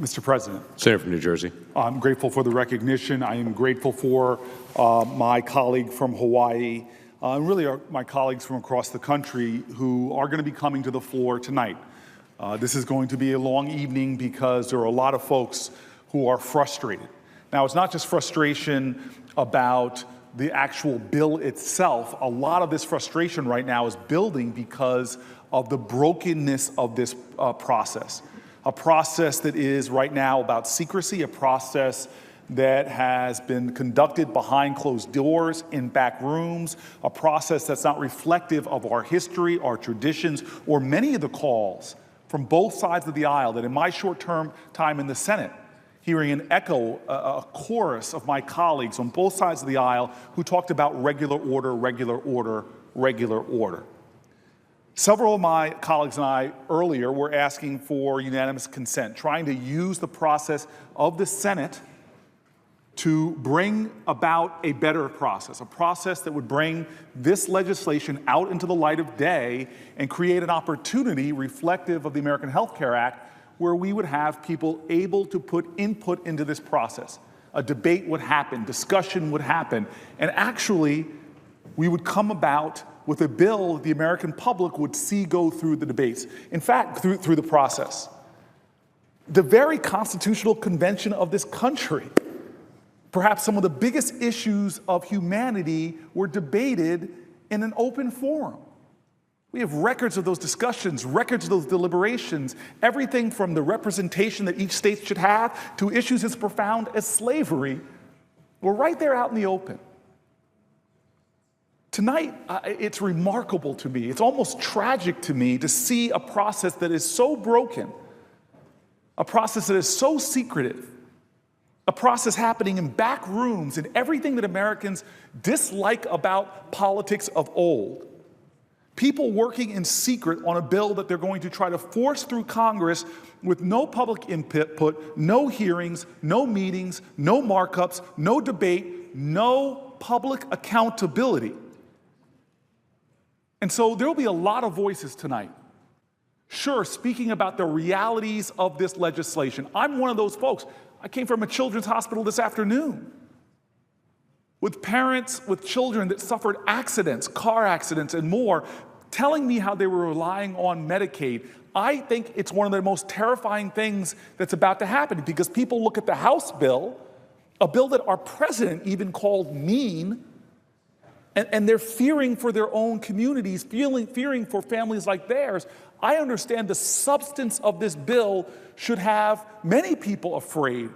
Mr. President. Senator from New Jersey. I'm grateful for the recognition. I am grateful for my colleague from Hawaii, and really my colleagues from across the country who are going to be coming to the floor tonight. This is going to be a long evening because there are a lot of folks who are frustrated. Now, it's not just frustration about the actual bill itself. A lot of this frustration right now is building because of the brokenness of this process. A process that is right now about secrecy, a process that has been conducted behind closed doors, in back rooms, a process that's not reflective of our history, our traditions, or many of the calls from both sides of the aisle that in my short-term time in the Senate, hearing an echo, a chorus of my colleagues on both sides of the aisle who talked about regular order, regular order, regular order. Several of my colleagues and I earlier were asking for unanimous consent, trying to use the process of the Senate to bring about a better process, a process that would bring this legislation out into the light of day and create an opportunity reflective of the American Health Care Act where we would have people able to put input into this process. A debate would happen, discussion would happen, and actually we would come about with a bill that the American public would see go through the debates. In fact, through the process. The very constitutional convention of this country, perhaps some of the biggest issues of humanity, were debated in an open forum. We have records of those discussions, records of those deliberations, everything from the representation that each state should have to issues as profound as slavery were right there out in the open. Tonight, it's remarkable to me, it's almost tragic to me to see a process that is so broken, a process that is so secretive, a process happening in back rooms and everything that Americans dislike about politics of old. People working in secret on a bill that they're going to try to force through Congress with no public input, no hearings, no meetings, no markups, no debate, no public accountability. And so there will be a lot of voices tonight, sure, speaking about the realities of this legislation. I'm one of those folks. I came from a children's hospital this afternoon with parents with children that suffered accidents, car accidents and more, telling me how they were relying on Medicaid. I think it's one of the most terrifying things that's about to happen because people look at the House bill, a bill that our president even called mean, and they're fearing for their own communities, fearing for families like theirs. I understand the substance of this bill should have many people afraid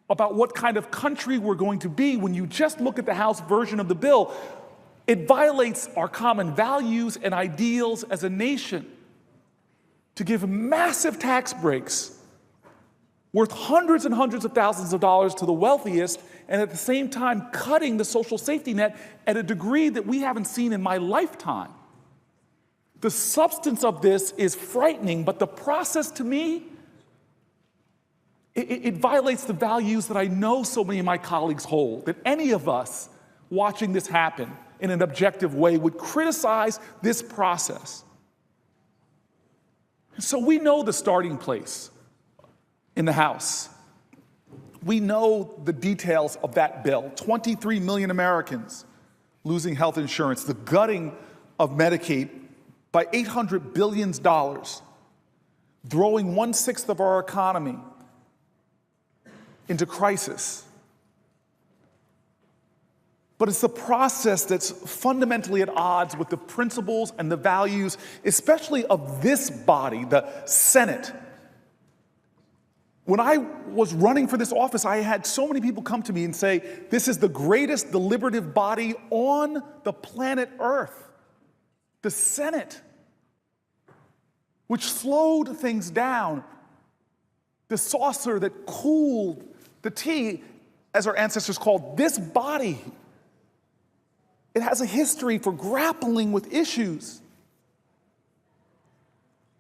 about what kind of country we're going to be. When you just look at the House version of the bill, it violates our common values and ideals as a nation to give massive tax breaks worth hundreds and hundreds of thousands of dollars to the wealthiest, and at the same time cutting the social safety net at a degree that we haven't seen in my lifetime. The substance of this is frightening, but the process to me, it violates the values that I know so many of my colleagues hold, that any of us watching this happen in an objective way would criticize this process. So we know the starting place in the House. We know the details of that bill. 23 million Americans losing health insurance, the gutting of Medicaid by $800 billion, throwing 1/6 of our economy into crisis. But it's the process that's fundamentally at odds with the principles and the values, especially of this body, the Senate. When I was running for this office, I had so many people come to me and say, this is the greatest deliberative body on the planet Earth, the Senate, which slowed things down, the saucer that cooled the tea, as our ancestors called this body. It has a history for grappling with issues.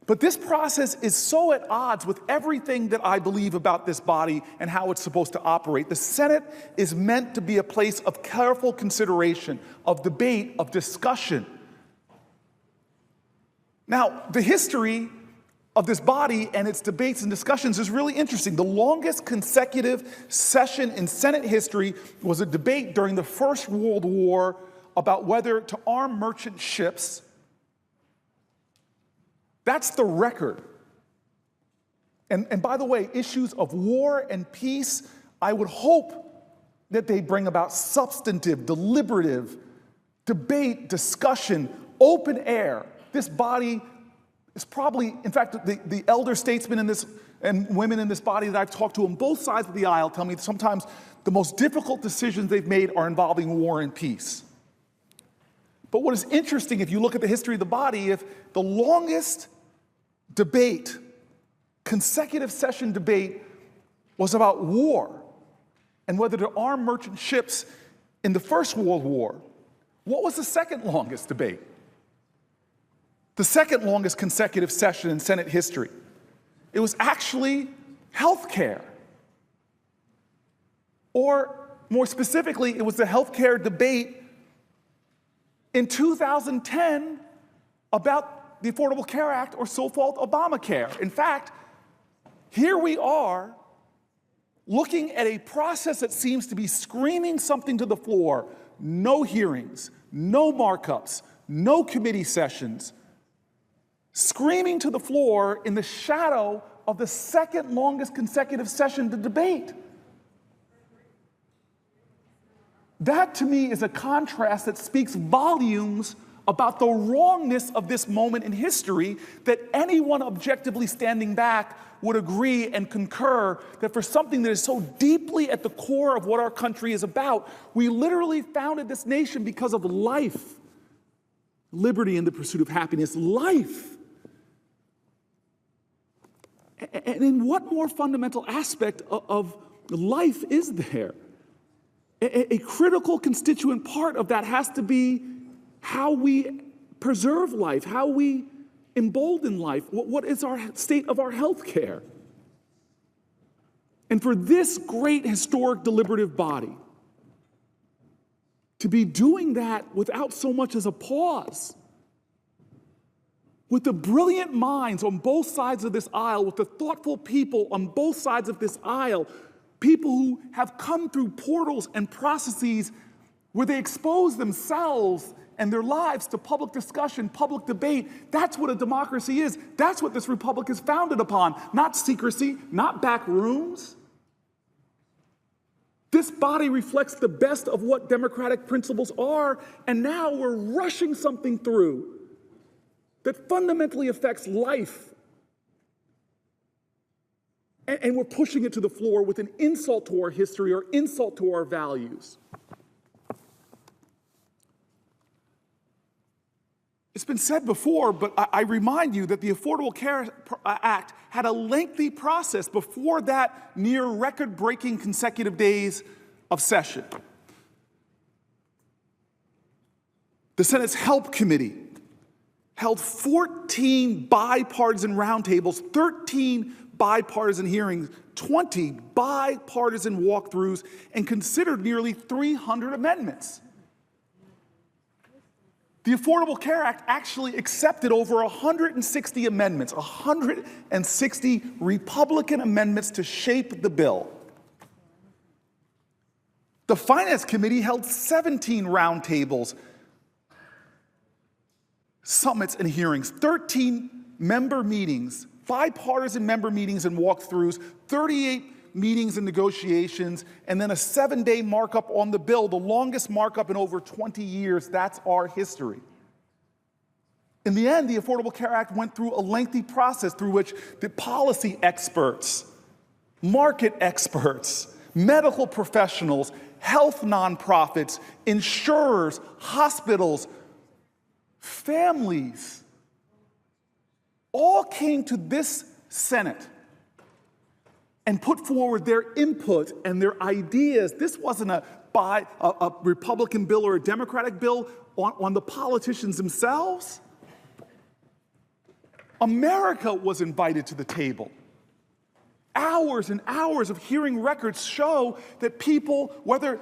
But this process is so at odds with everything that I believe about this body and how it's supposed to operate. The Senate is meant to be a place of careful consideration, of debate, of discussion. Now, the history of this body and its debates and discussions is really interesting. The longest consecutive session in Senate history was a debate during the First World War about whether to arm merchant ships. That's the record. And by the way, issues of war and peace, I would hope that they bring about substantive, deliberative debate, discussion, open air. This body is probably, in fact, the elder statesmen in this and women in this body that I've talked to on both sides of the aisle tell me that sometimes the most difficult decisions they've made are involving war and peace. But what is interesting, if you look at the history of the body, if the longest debate, consecutive session debate, was about war and whether to arm merchant ships in the First World War, what was the second longest debate? The second longest consecutive session in Senate history. It was actually health care. Or more specifically, it was the health care debate in 2010 about the Affordable Care Act, or so-called Obamacare. In fact, here we are looking at a process that seems to be screaming something to the floor. No hearings, no markups, no committee sessions, screaming to the floor in the shadow of the second longest consecutive session to debate. That, to me, is a contrast that speaks volumes about the wrongness of this moment in history, that anyone objectively standing back would agree and concur that for something that is so deeply at the core of what our country is about, we literally founded this nation because of life, liberty and the pursuit of happiness, life. And in what more fundamental aspect of life is there? A critical constituent part of that has to be how we preserve life, how we embolden life. What is our state of our health care? And for this great historic deliberative body to be doing that without so much as a pause, with the brilliant minds on both sides of this aisle, with the thoughtful people on both sides of this aisle, people who have come through portals and processes where they expose themselves and their lives to public discussion, public debate. That's what a democracy is. That's what this republic is founded upon. Not secrecy, not back rooms. This body reflects the best of what democratic principles are, and now we're rushing something through that fundamentally affects life. And we're pushing it to the floor with an insult to our history or insult to our values. It's been said before, but I remind you that the Affordable Care Act had a lengthy process before that near record-breaking consecutive days of session. The Senate's Help Committee held 14 bipartisan roundtables, 13 bipartisan hearings, 20 bipartisan walkthroughs, and considered nearly 300 amendments. The Affordable Care Act actually accepted over 160 amendments, 160 Republican amendments to shape the bill. The Finance Committee held 17 roundtables, summits, and hearings, 13 member meetings, bipartisan member meetings and walkthroughs, 38 meetings and negotiations, and then a 7-day markup on the bill, the longest markup in over 20 years. That's our history. In the end, the Affordable Care Act went through a lengthy process through which the policy experts, market experts, medical professionals, health nonprofits, insurers, hospitals, families, all came to this Senate and put forward their input and their ideas. This wasn't a Republican bill or a Democratic bill on the politicians themselves. America was invited to the table. Hours and hours of hearing records show that people, whether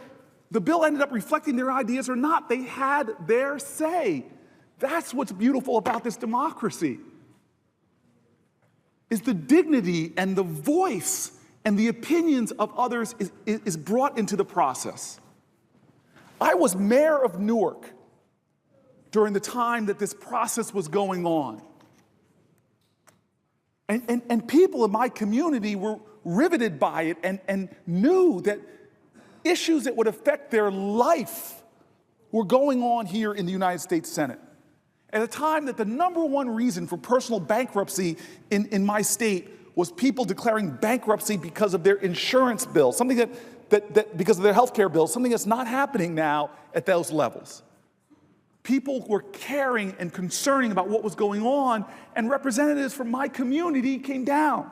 the bill ended up reflecting their ideas or not, they had their say. That's what's beautiful about this democracy. is the dignity and the voice and the opinions of others is brought into the process. I was mayor of Newark during the time that this process was going on. And people in my community were riveted by it and knew that issues that would affect their life were going on here in the United States Senate. At a time that the #1 reason for personal bankruptcy in my state was people declaring bankruptcy because of their insurance bill, something that because of their health care bill, something that's not happening now at those levels. People were caring and concerning about what was going on, and representatives from my community came down.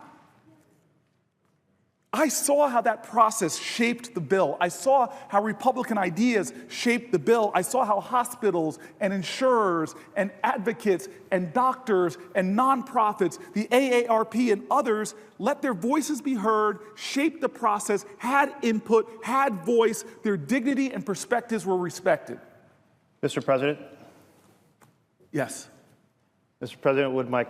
I saw how that process shaped the bill. I saw how Republican ideas shaped the bill. I saw how hospitals and insurers and advocates and doctors and nonprofits, the AARP and others, let their voices be heard, shaped the process, had input, had voice, their dignity and perspectives were respected. Mr. President? Yes. Mr. President, would my